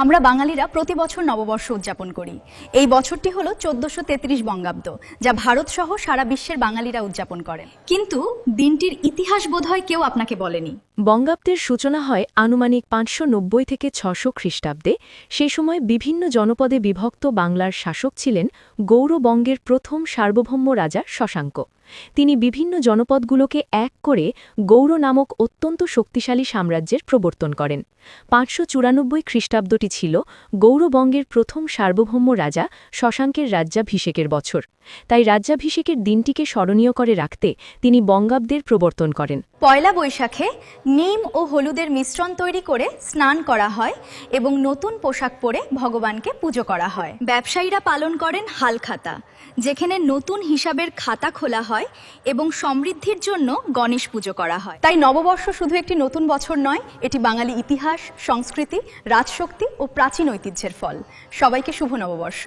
আমরা বাঙালিরা প্রতি বছর নববর্ষ উদযাপন করি। এই বছরটি হলো 1433 বঙ্গাব্দ, যা ভারত সহ সারা বিশ্বের বাঙালিরা উদযাপন করেন। কিন্তু দিনটির ইতিহাস বোধহয় কেউ আপনাকে বলেনি। বঙ্গাব্দের সূচনা হয় আনুমানিক 590 থেকে 600 খ্রিস্টাব্দে। সেই সময় বিভিন্ন জনপদে বিভক্ত বাংলার শাসক ছিলেন গৌড়বঙ্গের প্রথম সার্বভৌম রাজা শশাঙ্ক। তিনি বিভিন্ন জনপদগুলোকে এক করে গৌড় নামক অত্যন্ত শক্তিশালী সাম্রাজ্যের প্রবর্তন করেন। 594 খ্রিস্টাব্দটি ছিল গৌড়বঙ্গের প্রথম সার্বভৌম রাজা শশাঙ্কের রাজ্যাভিষেকের বছর। তাই রাজ্যাভিষেকের দিনটিকে স্মরণীয় করে রাখতে তিনি বঙ্গাব্দের প্রবর্তন করেন। পয়লা বৈশাখে নিম ও হলুদের মিশ্রণ তৈরি করে স্নান করা হয় এবং নতুন পোশাক পরে ভগবানকে পুজো করা হয়। ব্যবসায়ীরা পালন করেন হালখাতা, যেখানে নতুন হিসাবের খাতা খোলা হয় এবং সমৃদ্ধির জন্য গণেশ পুজো করা হয়। তাই নববর্ষ শুধু একটি নতুন বছর নয়, এটি বাঙালি ইতিহাস, সংস্কৃতি, রাজশক্তি ও প্রাচীন ঐতিহ্যের ফল। সবাইকে শুভ নববর্ষ।